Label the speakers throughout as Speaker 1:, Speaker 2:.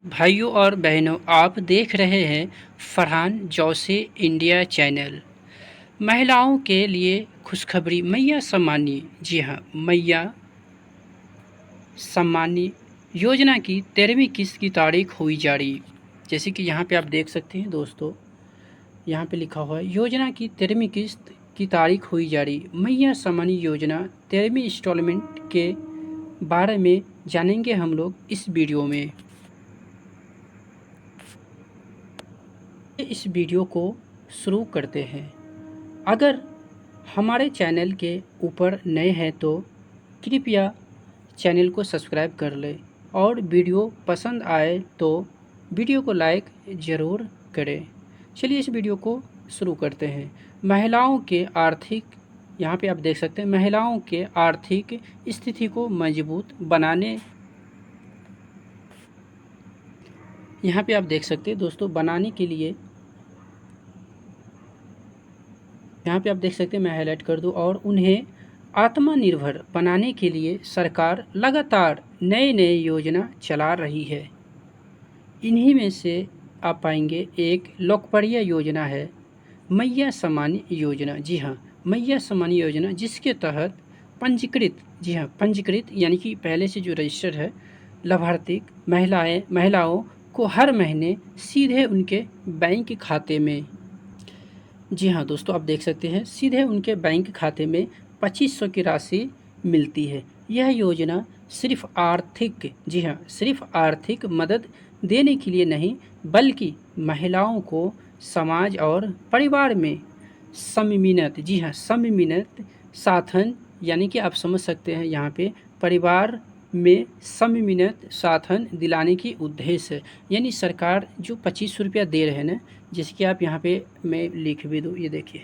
Speaker 1: भाइयों और बहनों, आप देख रहे हैं फरहान जोशी इंडिया चैनल। महिलाओं के लिए खुशखबरी, मैया सम्मानी। जी हाँ, मैया सम्मानी योजना की 13वीं किस्त की तारीख हुई जारी। जैसे कि यहाँ पे आप देख सकते हैं दोस्तों, यहाँ पे लिखा हुआ है योजना की 13वीं किस्त की तारीख हुई जारी। मैया सम्मानी योजना 13वीं इंस्टॉलमेंट के बारे में जानेंगे हम लोग इस वीडियो में। इस वीडियो को शुरू करते हैं। अगर हमारे चैनल के ऊपर नए हैं तो कृपया चैनल को सब्सक्राइब कर लें और वीडियो पसंद आए तो वीडियो को लाइक ज़रूर करें। चलिए इस वीडियो को शुरू करते हैं। महिलाओं के आर्थिक, यहाँ पे आप देख सकते हैं, महिलाओं के आर्थिक स्थिति को मजबूत बनाने, यहाँ पे आप देख सकते हैं दोस्तों, बनाने के लिए, यहाँ पे आप देख सकते हैं, मैं हाईलाइट कर दूँ, और उन्हें आत्मनिर्भर बनाने के लिए सरकार लगातार नए नए योजना चला रही है। इन्हीं में से आप पाएंगे एक लोकप्रिय योजना है मैया सम्मान योजना। जी हाँ, मैया सम्मान योजना, जिसके तहत पंजीकृत, जी हाँ पंजीकृत यानी कि पहले से जो रजिस्टर्ड है लाभार्थी महिलाओं को हर महीने सीधे उनके बैंक खाते में, जी हाँ दोस्तों, आप देख सकते हैं, सीधे उनके बैंक खाते में 2500 की राशि मिलती है। यह योजना सिर्फ आर्थिक, जी हाँ, सिर्फ आर्थिक मदद देने के लिए नहीं, बल्कि महिलाओं को समाज और परिवार में सममिनत, जी हाँ सममिनत साधन, यानी कि आप समझ सकते हैं यहाँ पे परिवार में सममिनत साधन दिलाने की उद्देश्य है। यानी सरकार जो 2500 रुपया दे रहे हैं ना, जैसे कि आप यहाँ पे मैं लिख भी दूँ, ये देखिए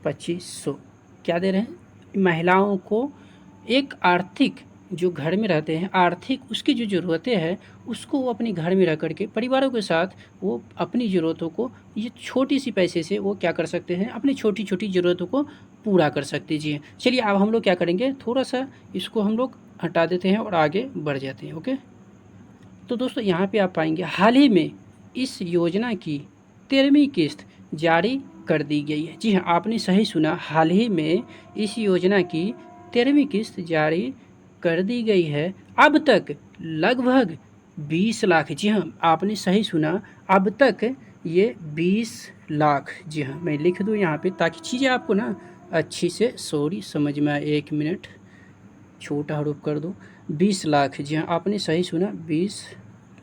Speaker 1: 2500 क्या दे रहे हैं महिलाओं को। एक आर्थिक, जो घर में रहते हैं, आर्थिक उसकी जो ज़रूरतें हैं उसको वो अपने घर में रह करके परिवारों के साथ वो अपनी ज़रूरतों को, ये छोटी सी पैसे से वो क्या कर सकते हैं, अपनी छोटी छोटी ज़रूरतों को पूरा कर सकते जी। चलिए अब हम लोग क्या करेंगे, थोड़ा सा इसको हम लोग हटा देते हैं और आगे बढ़ जाते हैं। ओके, तो दोस्तों यहाँ पे आप पाएंगे हाल ही में इस योजना की 13वीं किस्त जारी कर दी गई है। जी हाँ, आपने सही सुना, हाल ही में इस योजना की 13वीं किस्त जारी कर दी गई है। अब तक लगभग 20 लाख, जी हाँ आपने सही सुना, अब तक ये 20 लाख, जी हाँ मैं लिख दूँ यहाँ पे ताकि चीज़ें आपको ना अच्छी से, सॉरी समझ में आए, 1 मिनट, छोटा हरूफ कर दो, 20 लाख, जी हाँ आपने सही सुना, 20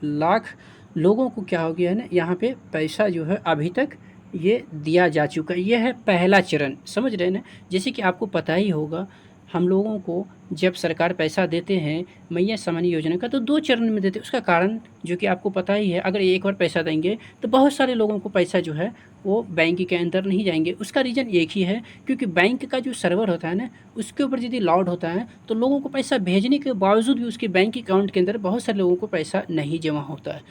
Speaker 1: लाख लोगों को क्या हो गया है ना, यहाँ पे पैसा जो है अभी तक ये दिया जा चुका है। ये है पहला चरण, समझ रहे हैं ना। जैसे कि आपको पता ही होगा, हम लोगों को जब सरकार पैसा देते हैं मैया सम्मान योजना का, तो 2 चरण में देते हैं। उसका कारण जो कि आपको पता ही है, अगर एक बार पैसा देंगे तो बहुत सारे लोगों को पैसा जो है वो बैंक के अंदर नहीं जाएंगे। उसका रीज़न एक ही है, क्योंकि बैंक का जो सर्वर होता है ना, उसके ऊपर यदि लॉड होता है तो लोगों को पैसा भेजने के बावजूद भी उसके बैंक अकाउंट के अंदर बहुत सारे लोगों को पैसा नहीं जमा होता है।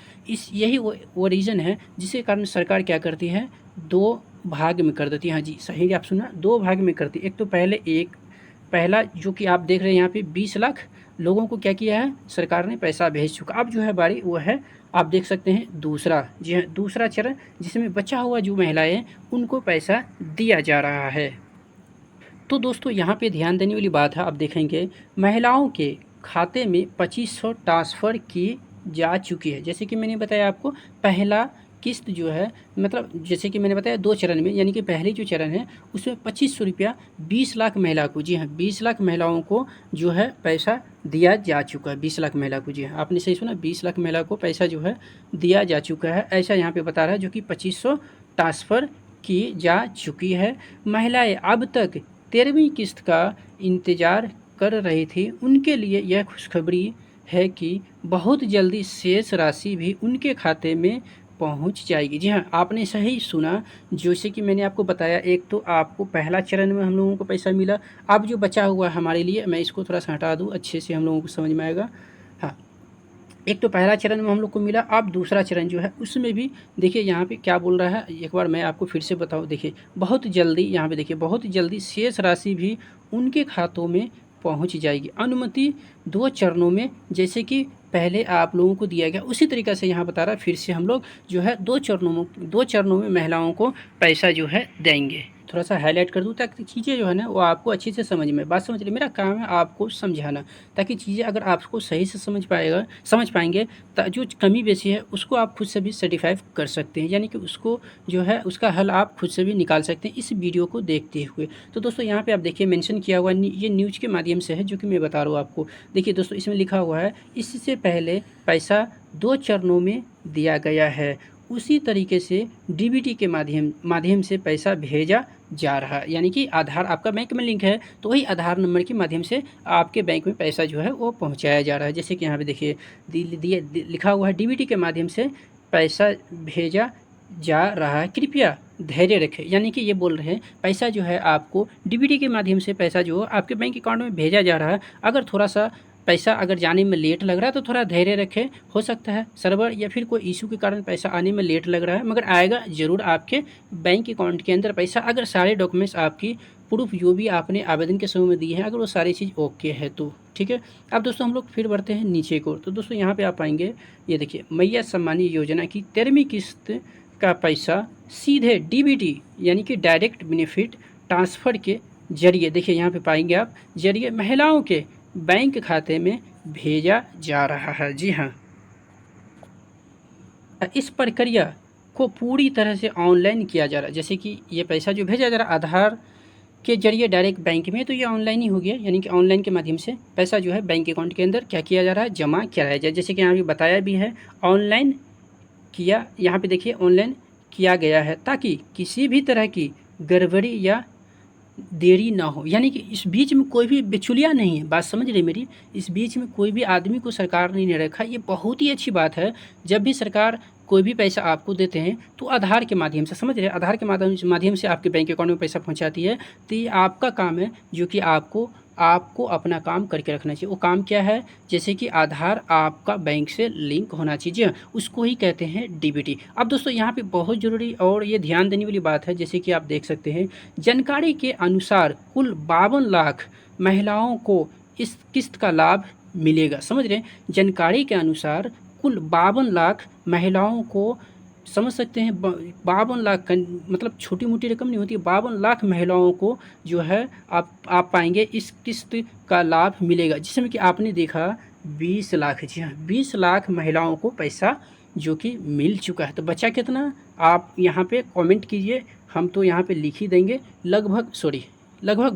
Speaker 1: यही वो रीज़न है जिसके कारण सरकार क्या करती है, 2 भाग में कर देती है। हाँ जी सही आप सुना, 2 भाग में करती है। एक तो पहला जो कि आप देख रहे हैं यहाँ पे 20 लाख लोगों को क्या किया है, सरकार ने पैसा भेज चुका। अब जो है बारी वो है, आप देख सकते हैं दूसरा, जी हाँ दूसरा चरण, जिसमें बचा हुआ जो महिलाएं हैं उनको पैसा दिया जा रहा है। तो दोस्तों यहाँ पे ध्यान देने वाली बात है, आप देखेंगे महिलाओं के खाते में 2500 ट्रांसफ़र की जा चुकी है। जैसे कि मैंने बताया आपको, पहला किस्त जो है, मतलब जैसे कि मैंने बताया 2 चरण में, यानी कि पहले जो चरण है उसमें 2500 रुपया 20 लाख महिला को, जी हाँ 20 लाख महिलाओं को जो है पैसा दिया जा चुका है। 20 लाख महिला को, जी हाँ आपने सही सुना, 20 लाख महिला को पैसा जो है दिया जा चुका है, ऐसा यहाँ पे बता रहा है, जो कि 2500 ट्रांसफ़र की जा चुकी है। महिलाएं अब तक 13वीं किस्त का इंतज़ार कर रही थी, उनके लिए यह खुशखबरी है कि बहुत जल्दी शेष राशि भी उनके खाते में पहुंच जाएगी। जी हाँ आपने सही सुना, जैसे कि मैंने आपको बताया, एक तो आपको पहला चरण में हम लोगों को पैसा मिला। अब जो बचा हुआ है हमारे लिए, मैं इसको थोड़ा सा हटा दूँ, अच्छे से हम लोगों को समझ में आएगा। हाँ, एक तो पहला चरण में हम लोग को मिला, अब दूसरा चरण जो है उसमें भी देखिए यहाँ पे क्या बोल रहा है, एक बार मैं आपको फिर से बताऊँ। देखिए बहुत जल्दी, यहाँ पे देखिए बहुत जल्दी शेष राशि भी उनके खातों में पहुंच जाएगी। अनुमति 2 चरणों में, जैसे कि पहले आप लोगों को दिया गया उसी तरीक़े से यहाँ बता रहा है, फिर से हम लोग जो है 2 चरणों में महिलाओं को पैसा जो है देंगे। थोड़ा सा हाईलाइट कर दूँ ताकि चीज़ें जो है ना वो आपको अच्छे से समझ में, बात समझ रहे, मेरा काम है आपको समझाना, ताकि चीज़ें अगर आपको सही से समझ पाएंगे जो कमी बेसी है उसको आप खुद से भी सर्टिफाई कर सकते हैं, यानी कि उसको जो है उसका हल आप खुद से भी निकाल सकते हैं इस वीडियो को देखते हुए। तो दोस्तों यहाँ पे आप देखिए मेंशन किया हुआ ये न्यूज़ के माध्यम से है जो कि मैं बता रहा हूँ आपको। देखिए दोस्तों इसमें लिखा हुआ है इससे पहले पैसा 2 चरणों में दिया गया है, उसी तरीके से डीबीटी के माध्यम से पैसा भेजा जा रहा है, यानी कि आधार आपका बैंक में लिंक है तो वही आधार नंबर के माध्यम से आपके बैंक में पैसा जो है वो पहुंचाया जा रहा है। जैसे कि यहाँ पे देखिए लिखा हुआ है डीबीटी के माध्यम से पैसा भेजा जा रहा है, कृपया धैर्य रखें, यानी कि ये बोल रहे हैं पैसा जो है आपको डीबीटी के माध्यम से पैसा जो आपके बैंक अकाउंट में भेजा जा रहा है। अगर थोड़ा सा पैसा अगर जाने में लेट लग रहा है तो थोड़ा धैर्य रखें, हो सकता है सर्वर या फिर कोई इशू के कारण पैसा आने में लेट लग रहा है, मगर आएगा ज़रूर आपके बैंक अकाउंट के अंदर पैसा, अगर सारे डॉक्यूमेंट्स आपकी प्रूफ जो भी आपने आवेदन के समय में दिए हैं अगर वो सारी चीज़ ओके है तो ठीक है। अब दोस्तों हम लोग फिर बढ़ते हैं नीचे को। तो दोस्तों यहाँ पे आप पाएंगे ये देखिए मैया सम्मानी योजना की 13वीं किस्त का पैसा सीधे डीबीटी यानी कि डायरेक्ट बेनिफिट ट्रांसफ़र के जरिए, देखिए यहाँ पे पाएंगे आप, जरिए महिलाओं के बैंक खाते में भेजा जा रहा है। जी हाँ, इस प्रक्रिया को पूरी तरह से ऑनलाइन किया जा रहा है, जैसे कि ये पैसा जो भेजा जा रहा है आधार के जरिए डायरेक्ट बैंक में, तो ये ऑनलाइन ही हो गया, यानी कि ऑनलाइन के माध्यम से पैसा जो है बैंक अकाउंट के अंदर क्या किया जा रहा है, जमा कराया जाए। जैसे कि यहाँ पे बताया भी है ऑनलाइन किया, यहाँ पे देखिए ऑनलाइन किया गया है ताकि किसी भी तरह की गड़बड़ी या देरी ना हो, यानी कि इस बीच में कोई भी बिचौलिया नहीं है, बात समझ रही मेरी, इस बीच में कोई भी आदमी को सरकार ने नहीं रखा। ये बहुत ही अच्छी बात है। जब भी सरकार कोई भी पैसा आपको देते हैं तो आधार के माध्यम से, समझ रहे, आधार के माध्यम से आपके बैंक अकाउंट में पैसा पहुंचाती है। तो ये आपका काम है जो कि आपको अपना काम करके रखना चाहिए। वो काम क्या है, जैसे कि आधार आपका बैंक से लिंक होना चाहिए, उसको ही कहते हैं डीबीटी। अब दोस्तों यहाँ पे बहुत ज़रूरी और ये ध्यान देने वाली बात है, जैसे कि आप देख सकते हैं जानकारी के अनुसार कुल 52 लाख महिलाओं को इस किस्त का लाभ मिलेगा। समझ रहे हैं, जानकारी के अनुसार कुल 52 लाख महिलाओं को, समझ सकते हैं 52 लाख मतलब छोटी मोटी रकम नहीं होती है, 52 लाख महिलाओं को जो है आप पाएंगे इस किस्त का लाभ मिलेगा, जिसमें कि आपने देखा 20 लाख, जी हाँ 20 लाख महिलाओं को पैसा जो कि मिल चुका है। तो बचा कितना आप यहाँ पे कमेंट कीजिए, हम तो यहाँ पे लिख ही देंगे, लगभग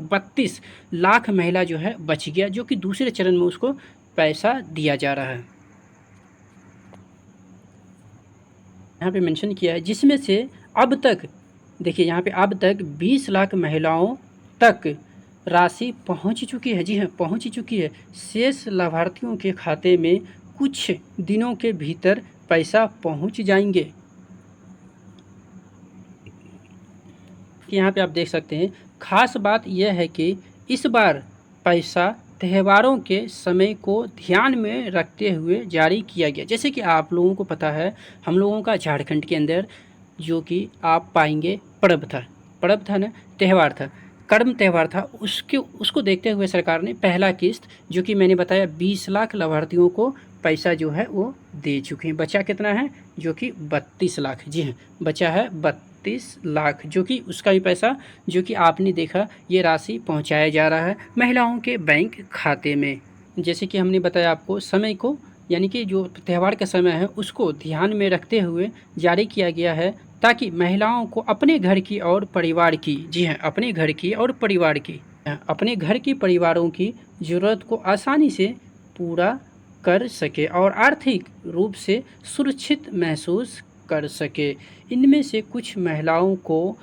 Speaker 1: 32 लाख महिला जो है बच गया, जो कि दूसरे चरण में उसको पैसा दिया जा रहा है। यहाँ पे मेंशन किया है, जिसमें से अब तक देखिए यहाँ पे अब तक 20 लाख महिलाओं तक राशि पहुँच चुकी है। जी हाँ, पहुँच चुकी है। शेष लाभार्थियों के खाते में कुछ दिनों के भीतर पैसा पहुँच जाएंगे। यहाँ पे आप देख सकते हैं, खास बात यह है कि इस बार पैसा त्योहारों के समय को ध्यान में रखते हुए जारी किया गया। जैसे कि आप लोगों को पता है हम लोगों का झारखंड के अंदर जो कि आप पाएंगे पर्व था ना, त्यौहार था, कर्म त्यौहार था, उसको देखते हुए सरकार ने पहला किस्त जो कि मैंने बताया 20 लाख लाभार्थियों को पैसा जो है वो दे चुके हैं। बचा कितना है, जो कि 32 लाख। जी हाँ, बचा है 32 लाख, जो कि उसका भी पैसा जो कि आपने देखा ये राशि पहुंचाया जा रहा है महिलाओं के बैंक खाते में। जैसे कि हमने बताया आपको समय को, यानी कि जो त्यौहार का समय है उसको ध्यान में रखते हुए जारी किया गया है, ताकि महिलाओं को अपने घर की और परिवार की, जी हाँ अपने घर की और परिवार की, अपने घर की परिवारों की ज़रूरत को आसानी से पूरा कर सके और आर्थिक रूप से सुरक्षित महसूस कर सके। इनमें से कुछ महिलाओं को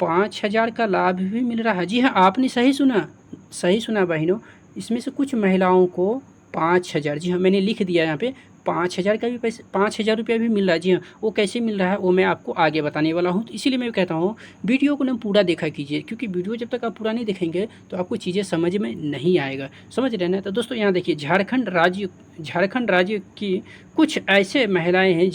Speaker 1: 5,000 का लाभ भी मिल रहा है। जी हाँ, आपने सही सुना बहनों, इसमें से कुछ महिलाओं को 5,000, जी हाँ मैंने लिख दिया यहाँ पे 5,000 का भी पैसे, 5,000 रुपया भी मिल रहा है। जी हाँ, वो कैसे मिल रहा है वो मैं आपको आगे बताने वाला हूँ। तो इसीलिए मैं कहता हूँ वीडियो को ना पूरा देखा कीजिए, क्योंकि वीडियो जब तक आप पूरा नहीं देखेंगे तो आपको चीज़ें समझ में नहीं आएगा, समझ रहे ना। तो दोस्तों यहाँ देखिए झारखंड राज्य की कुछ ऐसे महिलाएँ हैं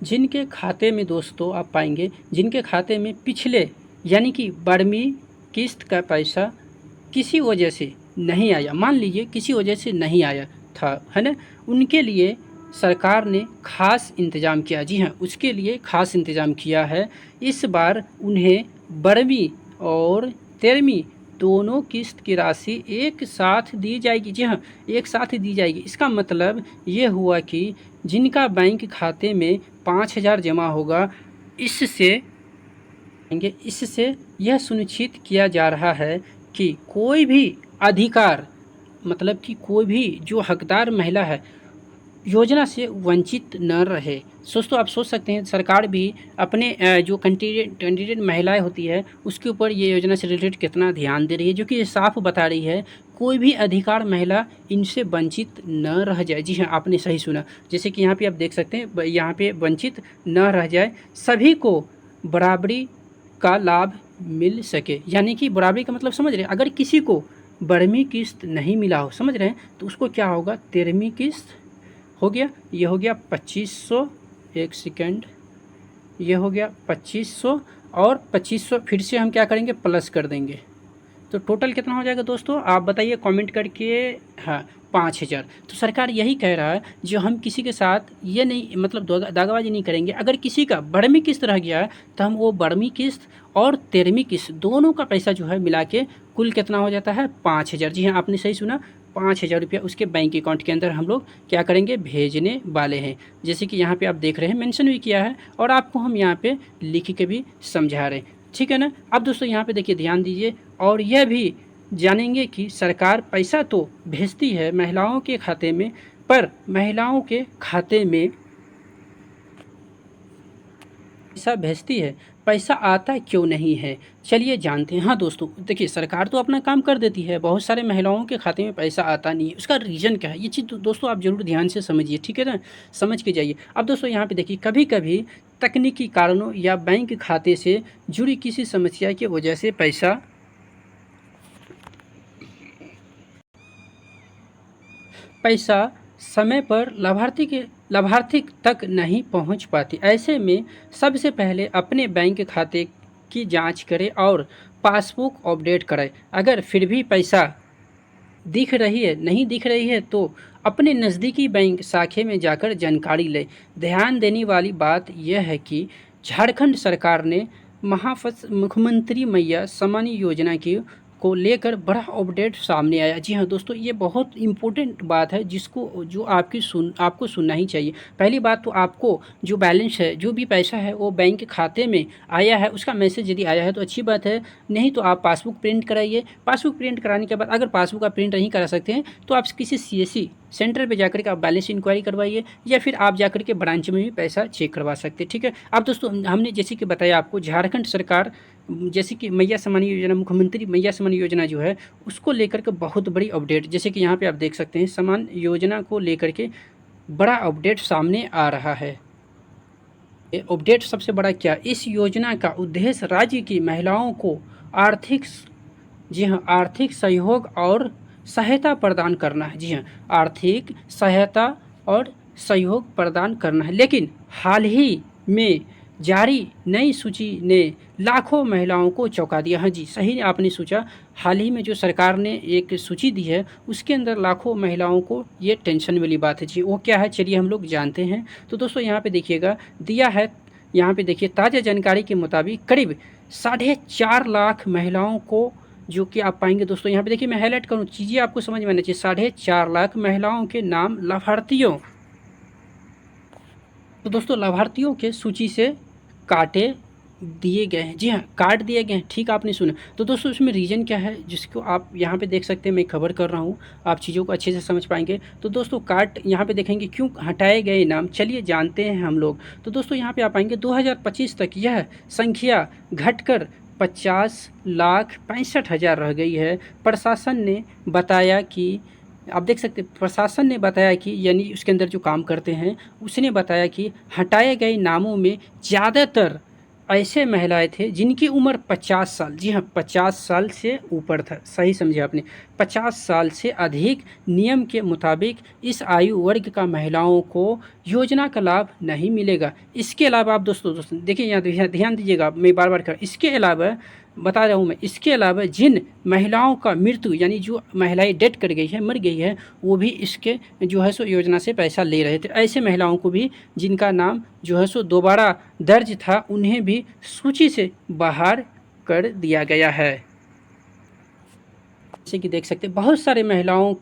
Speaker 1: जिनके खाते में दोस्तों आप पाएंगे, जिनके खाते में पिछले यानी कि 12वीं किस्त का पैसा किसी वजह से नहीं आया, मान लीजिए किसी वजह से नहीं आया था, है ना, उनके लिए सरकार ने खास इंतज़ाम किया। जी हाँ, उसके लिए खास इंतज़ाम किया है। इस बार उन्हें 12वीं और 13वीं दोनों किस्त की राशि एक साथ दी जाएगी। जी हाँ, एक साथ दी जाएगी। इसका मतलब ये हुआ कि जिनका बैंक खाते में 5,000 जमा होगा, इससे यह सुनिश्चित किया जा रहा है कि कोई भी अधिकार, मतलब कि कोई भी जो हकदार महिला है योजना से वंचित न रहे। दोस्तों आप सोच सकते हैं सरकार भी अपने जो कैंडिडेट महिलाएं होती है उसके ऊपर ये योजना से रिलेटेड कितना ध्यान दे रही है, जो कि ये साफ बता रही है कोई भी अधिकार महिला इनसे वंचित न रह जाए। जी हाँ, आपने सही सुना। जैसे कि यहाँ पे आप देख सकते हैं, यहाँ पे वंचित न रह जाए, सभी को बराबरी का लाभ मिल सके। यानी कि बराबरी का मतलब समझ रहे हैं, अगर किसी को 12वीं किस्त नहीं मिला हो, समझ रहे हैं, तो उसको क्या होगा, 13वीं किस्त हो गया, ये हो गया 2500, एक सेकेंड, ये हो गया 2500 और 2500 फिर से हम क्या करेंगे, प्लस कर देंगे, तो टोटल कितना हो जाएगा दोस्तों, आप बताइए कमेंट करके। हाँ, 5,000। तो सरकार यही कह रहा है जो हम किसी के साथ ये नहीं, मतलब दागाबाजी नहीं करेंगे। अगर किसी का 12वीं किस्त रह गया है तो हम वो 12वीं किस्त और 13वीं किस्त दोनों का पैसा जो है मिला के कुल कितना हो जाता है, 5,000। जी हाँ, आपने सही सुना, 5,000 रुपया उसके बैंक अकाउंट के अंदर हम लोग क्या करेंगे, भेजने वाले हैं। जैसे कि यहाँ पे आप देख रहे हैं, मेंशन भी किया है और आपको हम यहाँ पे लिख के भी समझा रहे हैं, ठीक है ना। अब दोस्तों यहाँ पे देखिए, ध्यान दीजिए और यह भी जानेंगे कि सरकार पैसा तो भेजती है महिलाओं के खाते में, पर महिलाओं के खाते में पैसा भेजती है, पैसा आता क्यों नहीं है, चलिए जानते हैं। हाँ दोस्तों देखिए, सरकार तो अपना काम कर देती है, बहुत सारे महिलाओं के खाते में पैसा आता नहीं है, उसका रीज़न क्या है, ये चीज़ दोस्तों आप ज़रूर ध्यान से समझिए, ठीक है ना, समझ के जाइए। अब दोस्तों यहाँ पे देखिए, कभी कभी तकनीकी कारणों या बैंक खाते से जुड़ी किसी समस्या की वजह से पैसा समय पर लाभार्थी तक नहीं पहुंच पाती। ऐसे में सबसे पहले अपने बैंक खाते की जांच करें और पासबुक अपडेट कराएं। अगर फिर भी पैसा दिख रही है, नहीं दिख रही है, तो अपने नज़दीकी बैंक शाखे में जाकर जानकारी लें। ध्यान देने वाली बात यह है कि झारखंड सरकार ने मुख्यमंत्री मैया सम्मान योजना की को लेकर बड़ा अपडेट सामने आया। जी हाँ दोस्तों, ये बहुत इम्पोर्टेंट बात है जिसको जो आपको सुनना ही चाहिए। पहली बात तो आपको जो बैलेंस है, जो भी पैसा है वो बैंक खाते में आया है, उसका मैसेज यदि आया है तो अच्छी बात है, नहीं तो आप पासबुक प्रिंट कराइए। पासबुक प्रिंट कराने के बाद अगर पासबुक आप प्रिंट नहीं करा सकते हैं तो आप किसी सीएससी सेंटर पे जाकर के आप बैलेंस इंक्वायरी करवाइए, या फिर आप जाकर के ब्रांच में भी पैसा चेक करवा सकते हैं, ठीक है। अब दोस्तों हमने जैसे कि बताया आपको, झारखंड सरकार जैसे कि मैया सम्मान योजना, मुख्यमंत्री मैया सम्मान योजना जो है उसको लेकर के बहुत बड़ी अपडेट, जैसे कि यहाँ पे आप देख सकते हैं, सम्मान योजना को लेकर के बड़ा अपडेट सामने आ रहा है। ये अपडेट सबसे बड़ा क्या, इस योजना का उद्देश्य राज्य की महिलाओं को आर्थिक, जी हाँ, आर्थिक सहयोग और सहायता प्रदान करना है। जी हाँ, आर्थिक सहायता और सहयोग प्रदान करना है। लेकिन हाल ही में जारी नई सूची ने लाखों महिलाओं को चौंका दिया। हाँ जी, सही आपने सोचा, हाल ही में जो सरकार ने एक सूची दी है उसके अंदर लाखों महिलाओं को ये टेंशन वाली बात है। जी, वो क्या है, चलिए हम लोग जानते हैं। तो दोस्तों यहाँ पे देखिएगा, दिया है, यहाँ पे देखिए, ताज़ा जानकारी के मुताबिक करीब 4.5 लाख महिलाओं को, जो कि आप पाएंगे दोस्तों यहाँ पे देखिए, मैं हाईलाइट करूँ, चीज़ें आपको समझ में आना चाहिए। 4.5 लाख महिलाओं के नाम लाभार्थियों, तो दोस्तों लाभार्थियों के सूची से काटे दिए गए हैं। जी हाँ, काट दिए गए हैं, ठीक आपने सुना। तो दोस्तों इसमें रीज़न क्या है जिसको आप यहाँ पे देख सकते हैं, मैं खबर कर रहा हूँ, आप चीज़ों को अच्छे से समझ पाएंगे। तो दोस्तों काट यहाँ पे देखेंगे क्यों हटाए गए नाम, चलिए जानते हैं हम लोग। तो दोस्तों यहाँ पे आप पाएंगे 2025 तक यह संख्या घटकर 50,65,000 रह गई है। प्रशासन ने बताया कि, आप देख सकते हैं, प्रशासन ने बताया कि, यानी उसके अंदर जो काम करते हैं उसने बताया कि हटाए गए नामों में ज़्यादातर ऐसे महिलाएं थे जिनकी उम्र 50 साल, जी हाँ 50 साल से ऊपर था, सही समझे आपने, 50 साल से अधिक नियम के मुताबिक इस आयु वर्ग का महिलाओं को योजना का लाभ नहीं मिलेगा। इसके अलावा आप दोस्तों देखिए, यहाँ ध्यान दीजिएगा, मैं बार बार कर, इसके अलावा बता रहा हूँ मैं, इसके अलावा जिन महिलाओं का मृत्यु यानी जो महिलाएं डेथ कर गई है, मर गई है, वो भी इसके जो है सो योजना से पैसा ले रहे थे। ऐसे महिलाओं को भी जिनका नाम जो है सो दोबारा दर्ज था, उन्हें भी सूची से बाहर कर दिया गया है। जैसे कि देख सकते हैं बहुत सारे महिलाओं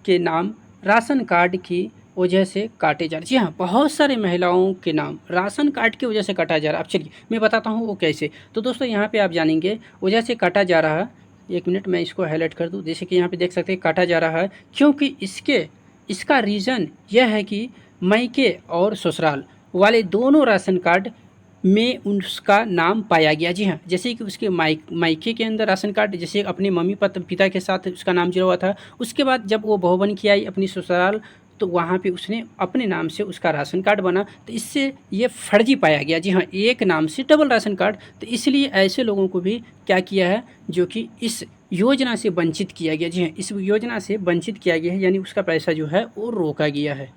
Speaker 1: के नाम राशन कार्ड की वजह से काटे जा रहे। जी हाँ, बहुत सारे महिलाओं के नाम राशन कार्ड की वजह से काटा जा रहा है। अब चलिए मैं बताता हूँ वो कैसे। तो दोस्तों यहाँ पे आप जानेंगे वजह से काटा जा रहा है। एक मिनट मैं इसको हाईलाइट कर दूँ। जैसे कि यहाँ पे देख सकते हैं काटा जा रहा है क्योंकि इसका रीज़न यह है कि मायके और ससुराल वाले दोनों राशन कार्ड में उसका नाम पाया गया। जी हाँ, जैसे कि उसके मायके के अंदर राशन कार्ड, जैसे अपने मम्मी पिता के साथ उसका नाम जुड़ा हुआ था, उसके बाद जब वो बहू बन के आई अपनी ससुराल, तो वहाँ पे उसने अपने नाम से उसका राशन कार्ड बना, तो इससे ये फर्जी पाया गया। जी हाँ, एक नाम से डबल राशन कार्ड। तो इसलिए ऐसे लोगों को भी क्या किया है, जो कि इस योजना से वंचित किया गया। जी हाँ, इस योजना से वंचित किया गया है, यानी उसका पैसा जो है वो रोका गया है।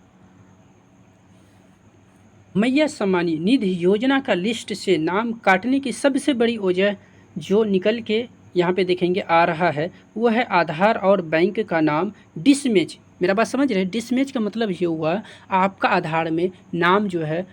Speaker 1: मैया सम्मानी निधि योजना का लिस्ट से नाम काटने की सबसे बड़ी वजह जो निकल के यहाँ पे देखेंगे आ रहा है, वो है आधार और बैंक का नाम डिसमैच। मेरा बात समझ रहे हैं? डिसमैच का मतलब ये हुआ आपका आधार में नाम जो है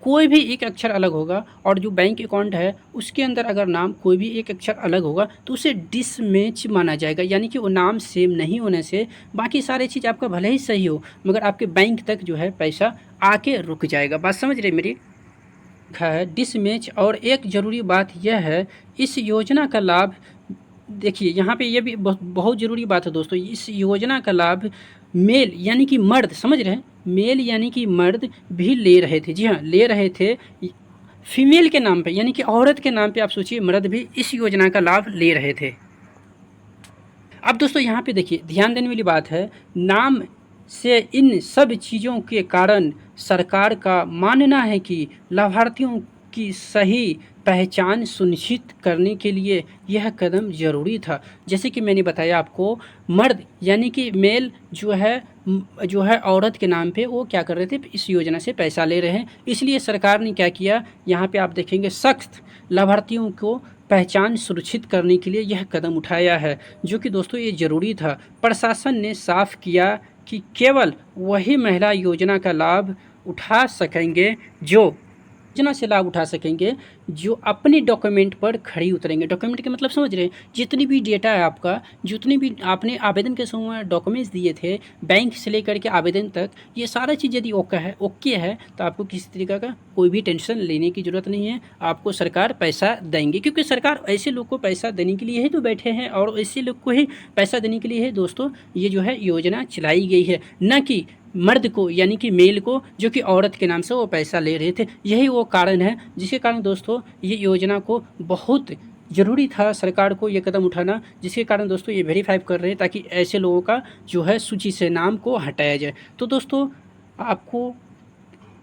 Speaker 1: कोई भी एक अक्षर अलग होगा, और जो बैंक अकाउंट है उसके अंदर अगर नाम कोई भी एक अक्षर अलग होगा तो उसे डिसमैच माना जाएगा। यानी कि वो नाम सेम नहीं होने से बाकी सारी चीज़ आपका भले ही सही हो, मगर आपके बैंक तक जो है पैसा आके रुक जाएगा। बात समझ रहे मेरी? है डिसमैच। और एक ज़रूरी बात यह है, इस योजना का लाभ देखिए, यहाँ पे ये भी बहुत ज़रूरी बात है दोस्तों। इस योजना का लाभ मेल यानी कि मर्द, समझ रहे हैं, मेल यानी कि मर्द भी ले रहे थे। जी हाँ, ले रहे थे फीमेल के नाम पे, यानी कि औरत के नाम पे। आप सोचिए, मर्द भी इस योजना का लाभ ले रहे थे। अब दोस्तों यहाँ पे देखिए, ध्यान देने वाली बात है, नाम से इन सब चीज़ों के कारण सरकार का मानना है कि लाभार्थियों की सही पहचान सुनिश्चित करने के लिए यह कदम ज़रूरी था। जैसे कि मैंने बताया आपको, मर्द यानी कि मेल जो है औरत के नाम पे वो क्या कर रहे थे, इस योजना से पैसा ले रहे हैं। इसलिए सरकार ने क्या किया, यहाँ पे आप देखेंगे सख्त लाभार्थियों को पहचान सुरक्षित करने के लिए यह कदम उठाया है, जो कि दोस्तों ये ज़रूरी था। प्रशासन ने साफ किया कि केवल वही महिला योजना का लाभ उठा सकेंगे योजना से लाभ उठा सकेंगे जो अपने डॉक्यूमेंट पर खड़ी उतरेंगे। डॉक्यूमेंट के मतलब समझ रहे हैं, जितनी भी डेटा है आपका, जितनी भी आपने आवेदन के समय डॉक्यूमेंट्स दिए थे, बैंक से लेकर के आवेदन तक, ये सारा चीज़ यदि ओके है तो आपको किसी तरीके का कोई भी टेंशन लेने की ज़रूरत नहीं है। आपको सरकार पैसा देंगे, क्योंकि सरकार ऐसे लोग को पैसा देने के लिए ही तो बैठे हैं, और ऐसे लोग को ही पैसा देने के लिए है दोस्तों ये जो है योजना चलाई गई है, न कि मर्द को यानी कि मेल को, जो कि औरत के नाम से वो पैसा ले रहे थे। यही वो कारण है जिसके कारण दोस्तों ये योजना को बहुत ज़रूरी था सरकार को ये कदम उठाना, जिसके कारण दोस्तों ये वेरीफाई कर रहे हैं ताकि ऐसे लोगों का जो है सूची से नाम को हटाया जाए। तो दोस्तों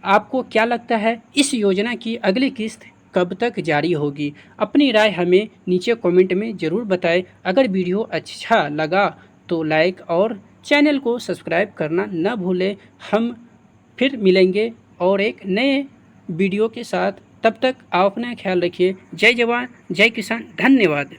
Speaker 1: आपको क्या लगता है, इस योजना की अगली किस्त कब तक जारी होगी? अपनी राय हमें नीचे कमेंट में ज़रूर बताएं। अगर वीडियो अच्छा लगा तो लाइक और चैनल को सब्सक्राइब करना न भूलें। हम फिर मिलेंगे और एक नए वीडियो के साथ। तब तक आप अपना ख्याल रखिए। जय जवान जय किसान, धन्यवाद।